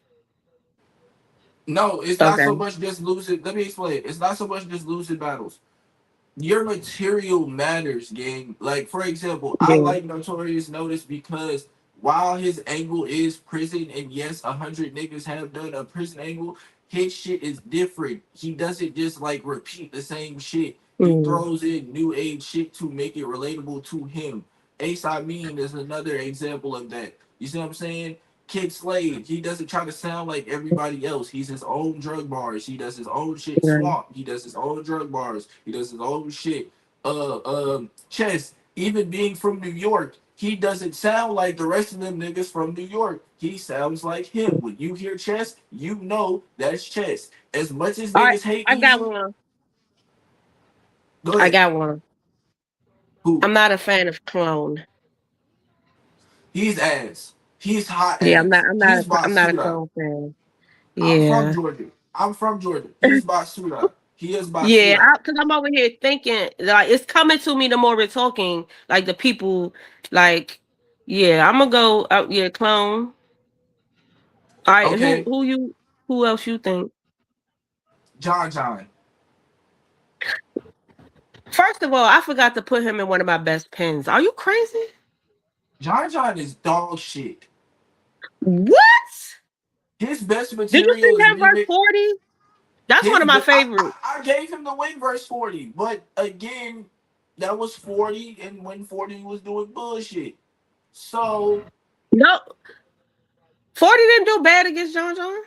no, it's not so
Okay.
much just losing. Let me explain. It's not so much just losing battles. Your material matters, gang. Like for example, I
Yeah.
like Notorious Notice because while his angle is prison, and yes, 100 niggas have done a prison angle, his shit is different. He doesn't just like repeat the same shit. He
Mm,
throws in new age shit to make it relatable to him. Ace I mean is another example of that. You see what I'm saying? Kid Slade, he doesn't try to sound like everybody else. He's his own drug bars. He does his own shit.
right.
Swamp, he does his own drug bars. He does his own shit. Chess, even being from New York, he doesn't sound like the rest of them niggas from New York. He sounds like him. When you hear Chess, you know that's Chess. As much as
All right,
niggas hate
I got
Easy,
one.
go
I
ahead.
got one.
Who?
I'm not a fan of Clone.
He's ass. He's hot
Yeah, I'm not.
ass.
I'm not.
He's
I'm not a
Basuda.
Clone fan.
I'm from
Yeah.
Georgia. I'm from Georgia. He's Basuda. He is
Yeah,
Basia.
because I'm over here thinking like it's coming to me the more we're talking. Like the people, like yeah, I'm gonna go out. Yeah, clone. All right, and
Okay,
who else you think?
John John.
First of all, I forgot to put him in one of my best pins. Are you crazy?
John John is dog shit.
What?
His best
Did you see
material is
him verse
remix.
40? That's one
His
of my
be-
favorites.
I gave him the win verse 40, but again, that was 40, and when 40 was doing bullshit. So
No, 40 didn't do bad against John John.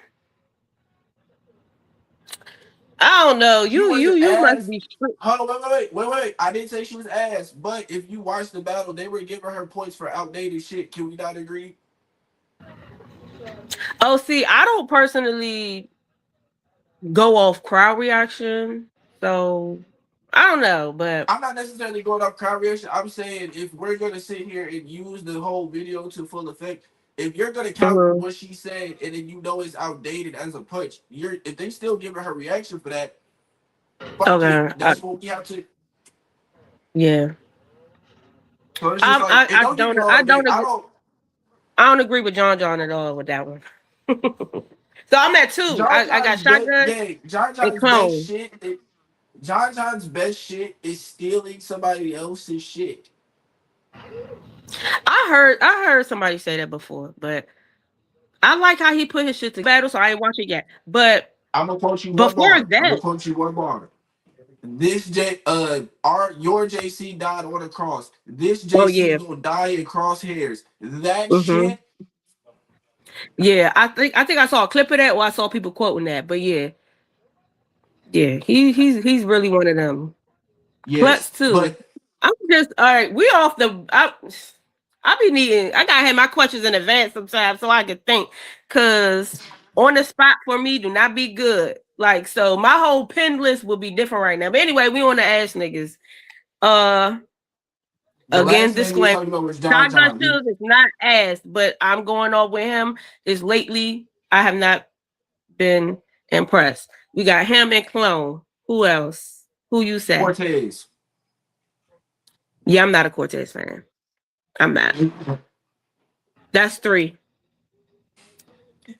I don't know.
she wasn't
You must
ass.
be.
Hold on, wait. I didn't say she was ass, but if you watch the battle, they were giving her points for outdated shit. Can we not agree?
Oh, see, I don't personally go off crowd reaction, so I don't know, but
I'm not necessarily going off crowd reaction. I'm saying if we're gonna sit here and use the whole video to full effect, if you're gonna count
mhm.
what she said and then you know it's outdated as a punch, you're if they still giving her reaction for that, fuck it.
Okay,
That's what we have to.
yeah,
So it's just like, and don't get me
I
wrong, they
don't
I
agree.
don't.
I don't agree with John John at all with that one. So I'm at two.
John
I got
John's best,
shotgun
yeah, John
and
John's best
clone.
shit. John John's best shit is stealing somebody else's shit.
I heard somebody say that before, but I like how he put his shit together. Battle, so I ain't watch it yet. But
I'm gonna quote you one
before
bar. I'm gonna
that,
quote you one bar. This J our your JC died on a cross. This
oh
JC
yeah,
gonna die in crosshairs. That
hmm
shit,
yeah. I think I saw a clip of that, or I saw people quoting that. But yeah, yeah, he's really one of them. Plus
yes.
two.
But
I'm just all right. We off the. I be needing. I gotta have my questions in advance sometimes so I can think. Cause on the spot for me do not be good. Like so, my whole pin list will be different right now. But anyway, we on the ass niggas. Uh,
the
again,
last name we was
disclaimer:
talking about was John
Shotgun
John.
Shoes is not ass, but I'm going off with him. Is lately I have not been impressed. We got him and Clone. Who else? Who you say?
Cortez.
Yeah, I'm not a Cortez fan. I'm not. That's three.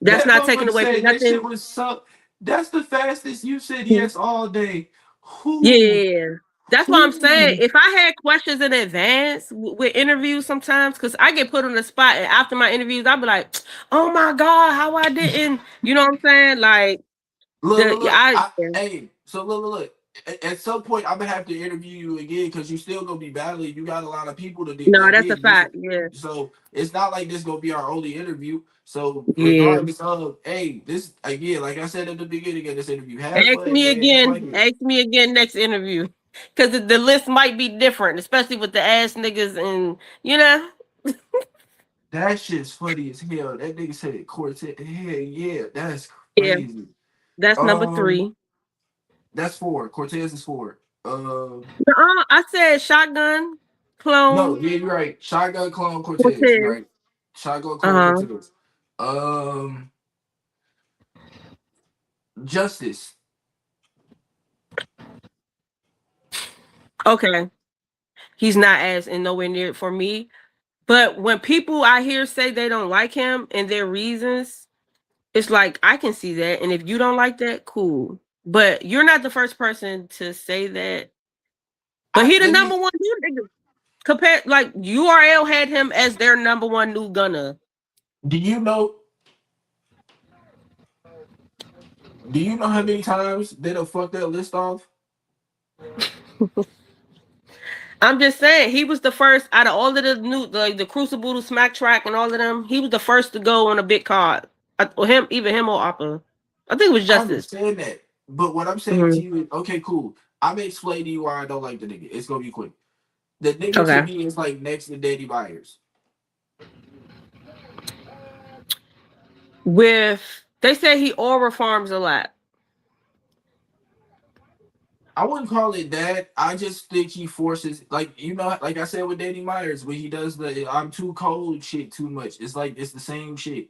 That's
That
not taken
motherfucker
away from
said that shit
nothing.
was so. That's the fastest you said yes all day. Who?
Yeah. That's what I'm saying.
Who?
If I had questions in advance with interviews sometimes, because I get put on the spot and after my interviews, I'll be like, oh my God, how I didn't, you know what I'm saying? Like
Look.
yeah.
Hey, so look. At some point, I'm gonna have to interview you again because you still gonna be battling. You got a lot of people
No,
that
that's a
did this,
fact. Yeah.
so it's not like this gonna be our only interview. So
Yeah.
regardless of, hey, this again, like I said at the beginning of this interview, have
Ask
fun,
me
man.
again.
Fuck it.
Ask me again next interview. Cause the list might be different, especially with the ass niggas and you know.
That shit's funny as hell. That nigga said quartet. Hell yeah, that's
Yeah.
crazy.
That's number
Um,
three.
that's four. Cortez is four.
I said shotgun,
No,
clone,
yeah, you're right. Shotgun clone Cortez. You're
Cortez.
right. Shotgun clone
Uh-huh.
Cortez. Um, Justice.
Okay. He's not as and nowhere near for me. But when people I hear say they don't like him and their reasons, it's like I can see that. And if you don't like that, cool. But you're not the first person to say that. But
I
he the
let
number
me.
one dude. Compared like URL had him as their number one new gunner.
Do you know? Do you know how many times they done fucked that list off?
I'm just saying he was the first out of all of the new like the Crucible, the Smack Track, and all of them. He was the first to go on a big card. Or him, even him or Oppa. I think it was
I
Justice.
understand that, but what I'm saying to
Mhm.
you is, okay, cool. I'm gonna explain to you why I don't like the nigga. It's gonna be quick. The nigga to
Okay.
me is like next to Danny Myers.
With they say he aura farms a lot.
I wouldn't call it that. I just think he forces, like like I said with Danny Myers, when he does the "I'm too cold" shit too much. It's like it's the same shit.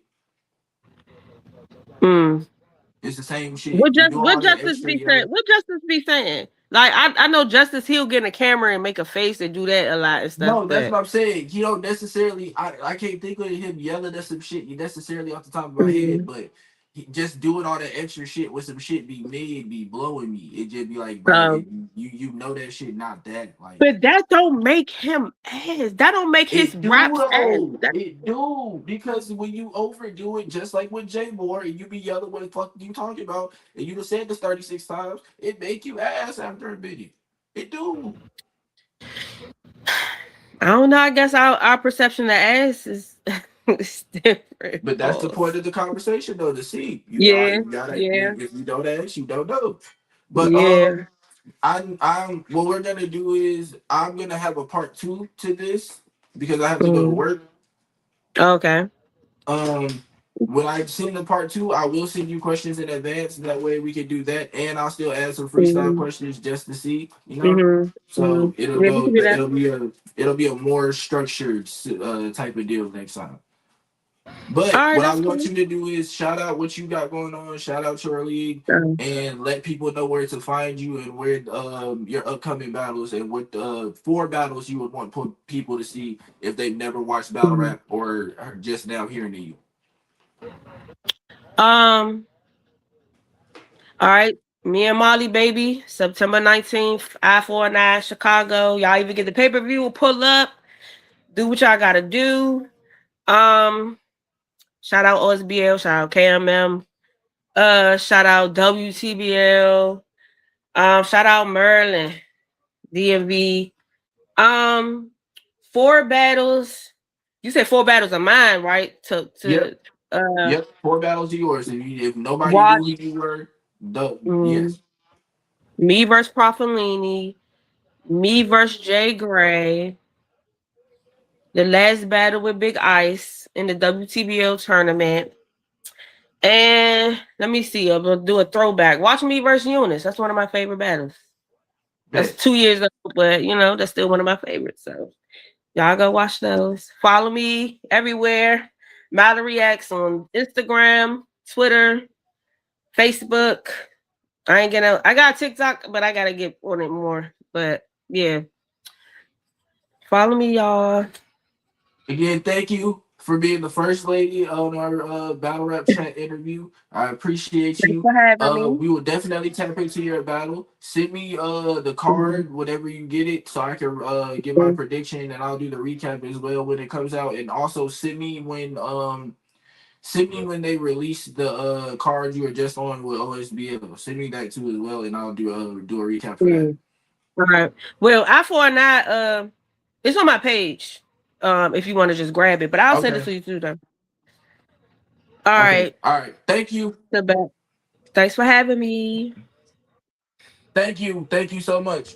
Mm.
It's the same shit. You do
What
all that
Justice
extra
be saying?
yelling.
What Justice be saying? Like I know Justice he'll get in a camera and make a face and do that a lot and stuff,
No, that's
but
what I'm saying. You don't necessarily. I can't think of him yelling at some shit necessarily off the top of my head,
Mhm.
but just doing all that extra shit with some shit be made be blowing me. It just be like, bro,
So,
you know that shit not that like.
but that don't make him ass. That don't make his
It do
raps ass.
though. It do because when you overdo it, just like with Jay Moore, and you be yelling what the fuck you talking about, and you just said this 36 times, it make you ass after a minute. It do.
I don't know. I guess our perception of ass is different.
But that's the point
Pause.
of the conversation, though. To see,
Yeah,
you gotta.
yeah,
If you don't ask, you don't know. But
yeah.
I'm. What we're gonna do is I'm gonna have a part two to this because I have to go to
Mm.
work.
Okay.
Um, when I send the part two, I will send you questions in advance. That way we can do that, and I'll still add some freestyle
Mm-hmm.
questions just to see, you know.
Mm-hmm. Mm-hmm.
So it'll
Yeah, we
go.
can do that.
It'll be a more structured type of deal next time.
All
But
right,
what I
that's
want
cool.
you to do is shout out what you got going on, shout out your league,
Um,
and let people know where to find you and where your upcoming battles and what four battles you would want people to see if they've never watched battle
mhm.
rap or are just now hearing you.
um, all right. Me and Molly, baby, September 19th, I-49, Chicago. Y'all even get the pay-per-view, pull up, do what y'all gotta do. Um, Shout out Osbl, shout out KMM, shout out WTBL, shout out Merlin, DMV. Um, four battles. You said four battles of mine, right?
Yep,
To uh
yep. Four battles of yours. If nobody knew who
watch
you were,
mm,
yes.
me versus Profilini, me versus Jay Gray, the last battle with Big Ice in the WTBL tournament. And let me see, I'm gonna do a throwback. Watch me versus Eunice. That's one of my favorite battles. That's
Bet.
2 years ago, but that's still one of my favorites. So y'all go watch those. Follow me everywhere. Mallorei X on Instagram, Twitter, Facebook. I got TikTok, but I gotta get on it more. But yeah. Follow me, y'all.
Again, thank you for being the first lady on our battle rap chat interview. I appreciate
Thanks
you.
for having me.
We will definitely tap into your battle. Send me the
Mhm.
card whenever you get it, so I can get my prediction and I'll do the recap as well when it comes out. And also send me when they release the card you were just on with OSBL. Send me that too as well, and I'll do a recap for that.
Mm. All right. Well, I-49, it's on my page. If you want to just grab it, but I'll send it
Okay.
to you too, though. All
Okay.
right.
All right. Thank you.
The back. Thanks for having me.
Thank you. Thank you so much.